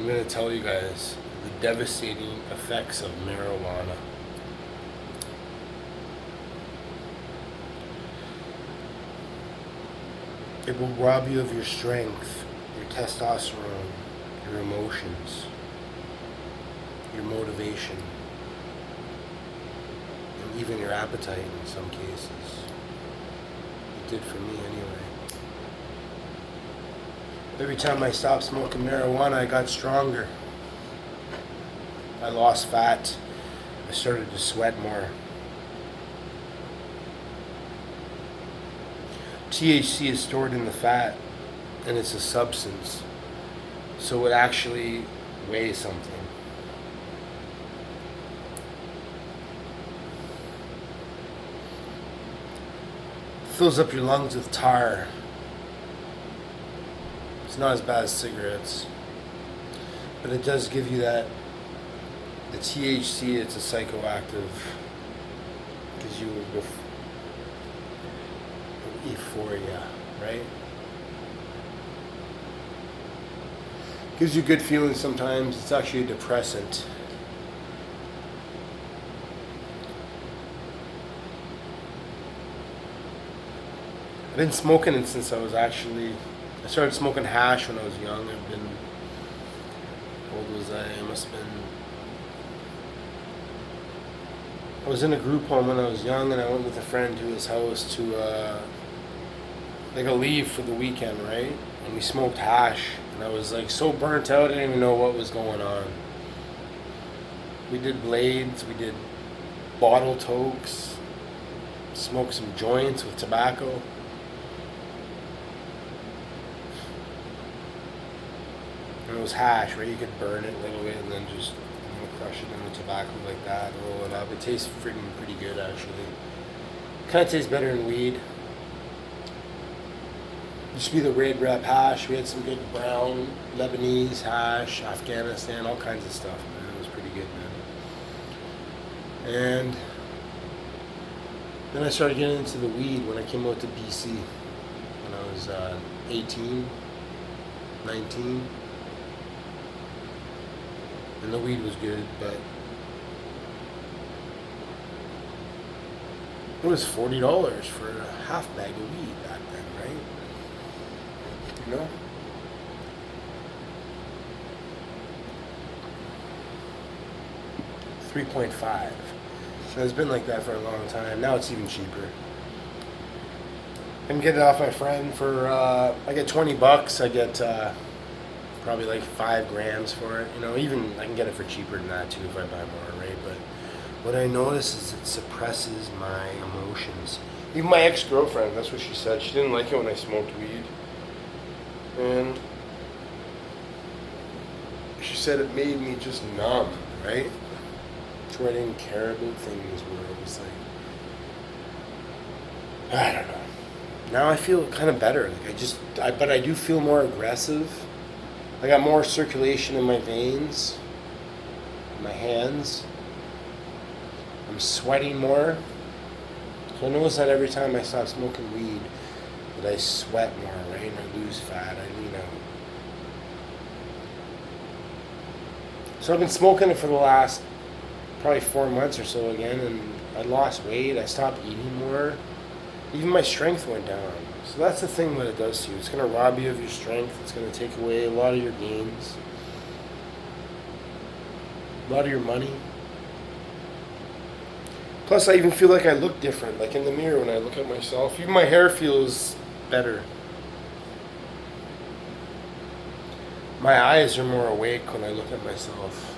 I'm going to tell you guys the devastating effects of marijuana. It will rob you of your strength, your testosterone, your emotions, your motivation, and even your appetite in some cases. It did for me anyway. Every time I stopped smoking marijuana, I got stronger. I lost fat. I started to sweat more. THC is stored in the fat, and it's a substance, so it actually weighs something. It fills up your lungs with tar. It's not as bad as cigarettes, but it does give you that. The THC, it's a psychoactive, gives you euphoria, right? Gives you good feelings sometimes. It's actually a depressant. I've been smoking it since I started smoking hash when I was young. How old was I? I was in a group home when I was young, and I went with a friend to his house to, like a leave for the weekend, right? And we smoked hash, and I was like so burnt out, I didn't even know what was going on. We did blades, we did bottle tokes, smoked some joints with tobacco. And it was hash, right? You could burn it a little bit and then just crush it in the tobacco like that, roll it up. It tastes freaking pretty good, actually. Kind of tastes better than weed. Used to be the red wrap hash. We had some good brown Lebanese hash, Afghanistan, all kinds of stuff, man. It was pretty good, man. And then I started getting into the weed when I came out to BC when I was 18, 19. And the weed was good, but it was $40 for a half bag of weed back then, right? You know? $3.5. So it's been like that for a long time. Now it's even cheaper. I can get it off my friend for, I get $20. I get, probably like 5 grams for it. You know, even I can get it for cheaper than that too if I buy more, right? But what I notice is it suppresses my emotions. Even my ex-girlfriend, that's what she said. She didn't like it when I smoked weed. And she said it made me just numb, right? To where I didn't care about things, where it was like, I don't know. Now I feel kind of better. Like but I do feel more aggressive. I got more circulation in my veins, my hands. I'm sweating more. So I notice that every time I stop smoking weed, that I sweat more, right? And I lose fat. I lean out. So I've been smoking it for the last probably 4 months or so again, and I lost weight. I stopped eating more. Even my strength went down. So that's the thing what it does to you. It's going to rob you of your strength. It's going to take away a lot of your gains, a lot of your money. Plus, I even feel like I look different, like in the mirror when I look at myself. Even my hair feels better. My eyes are more awake when I look at myself.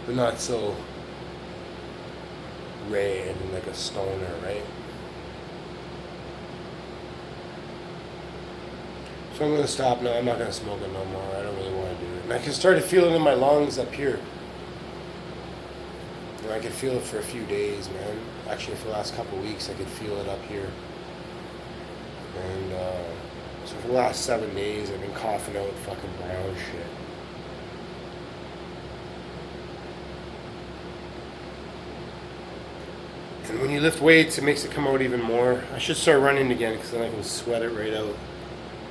They're not so red and like a stoner, right? So I'm going to stop now. I'm not going to smoke it no more. I don't really want to do it. And I can start to feel it in my lungs up here. And I could feel it for a few days, man. Actually, for the last couple of weeks, I could feel it up here. And so for the last 7 days, I've been coughing out fucking brown shit. And when you lift weights, it makes it come out even more. I should start running again because then I can sweat it right out.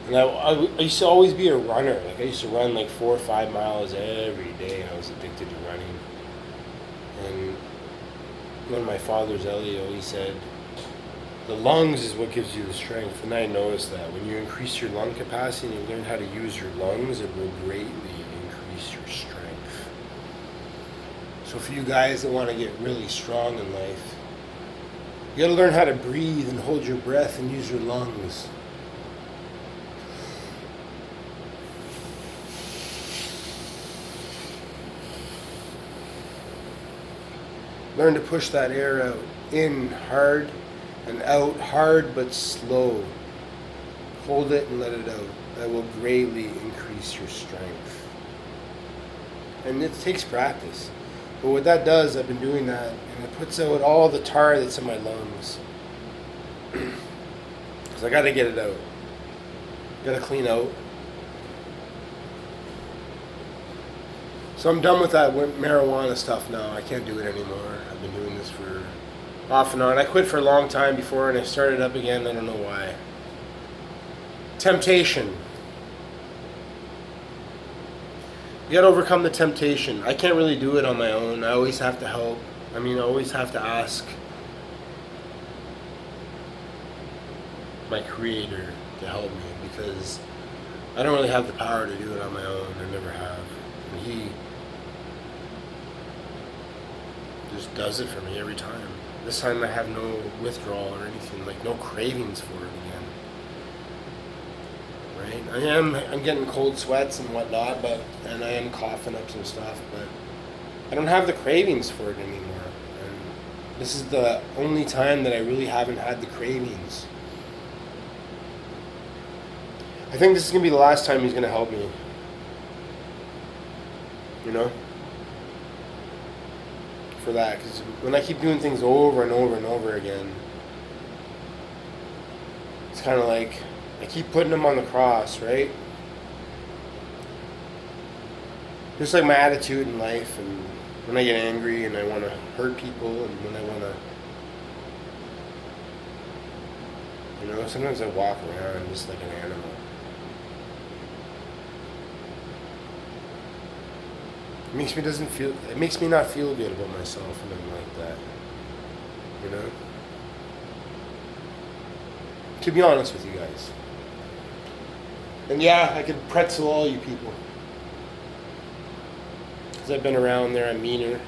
And I used to always be a runner. Like I used to run like 4 or 5 miles every day. I was addicted to running. And one of my father's, Elio, he said, the lungs is what gives you the strength. And I noticed that when you increase your lung capacity and you learn how to use your lungs, it will greatly increase your strength. So for you guys that want to get really strong in life, you got to learn how to breathe and hold your breath and use your lungs. Learn to push that air out, in hard and out hard but slow. Hold it and let it out. That will greatly increase your strength. And it takes practice. But what that does, I've been doing that, and it puts out all the tar that's in my lungs. Because I got to get it out. Got to clean out. So I'm done with that marijuana stuff now. I can't do it anymore. I've been doing this for off and on. I quit for a long time before and I started up again. I don't know why. Temptation. You gotta overcome the temptation. I can't really do it on my own. I always have to help. I always have to ask my creator to help me because I don't really have the power to do it on my own. I never have. And he just does it for me every time. This time I have no withdrawal or anything, like no cravings for it again. Right? I'm getting cold sweats and whatnot, and I am coughing up some stuff, but I don't have the cravings for it anymore. And this is the only time that I really haven't had the cravings. I think this is gonna be the last time he's gonna help me. You know? For that, because when I keep doing things over and over and over again, it's kind of like I keep putting them on the cross, right? Just like my attitude in life, and when I get angry and I want to hurt people, and when I want to, sometimes I walk around just like an animal. It makes me not feel good about myself and anything like that. To be honest with you guys. And yeah, I could pretzel all you people. Because I've been around there, I'm meaner.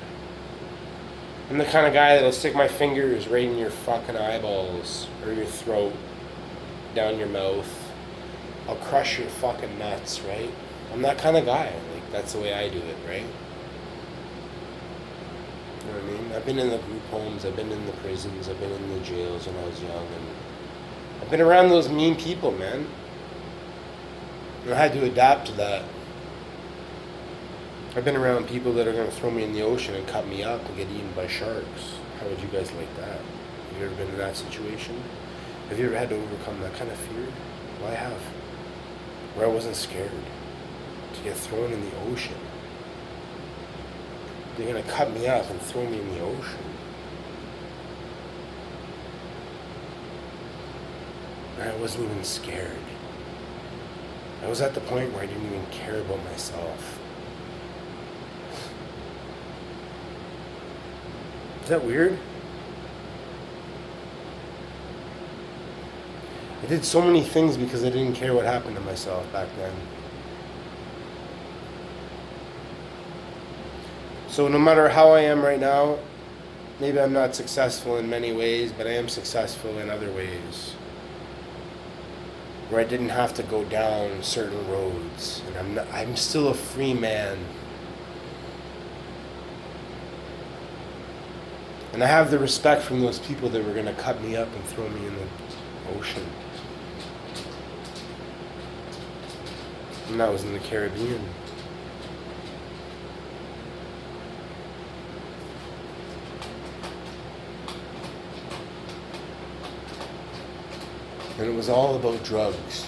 I'm the kind of guy that'll stick my fingers right in your fucking eyeballs, or your throat, down your mouth. I'll crush your fucking nuts, right? I'm that kind of guy. That's the way I do it, right? You know what I mean? I've been in the group homes, I've been in the prisons, I've been in the jails when I was young, and I've been around those mean people, man. And I had to adapt to that. I've been around people that are going to throw me in the ocean and cut me up and get eaten by sharks. How would you guys like that? Have you ever been in that situation? Have you ever had to overcome that kind of fear? Well, I have. Where I wasn't scared to get thrown in the ocean. They're going to cut me up and throw me in the ocean. And I wasn't even scared. I was at the point where I didn't even care about myself. Is that weird? I did so many things because I didn't care what happened to myself back then. So no matter how I am right now, maybe I'm not successful in many ways, but I am successful in other ways. Where I didn't have to go down certain roads, and I'm still a free man. And I have the respect from those people that were going to cut me up and throw me in the ocean. And that was in the Caribbean. And it was all about drugs.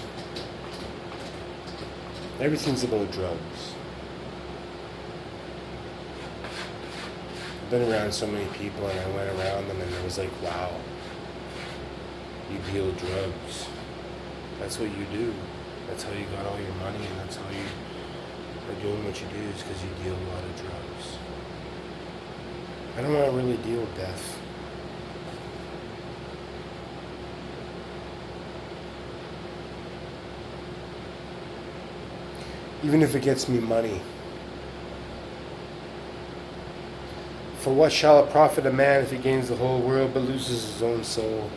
Everything's about drugs. I've been around so many people, and I went around them, and it was like, wow, you deal drugs. That's what you do. That's how you got all your money, and that's how you are doing what you do, is because you deal a lot of drugs. I don't want to really deal with death. Even if it gets me money. For what shall it profit a man if he gains the whole world but loses his own soul?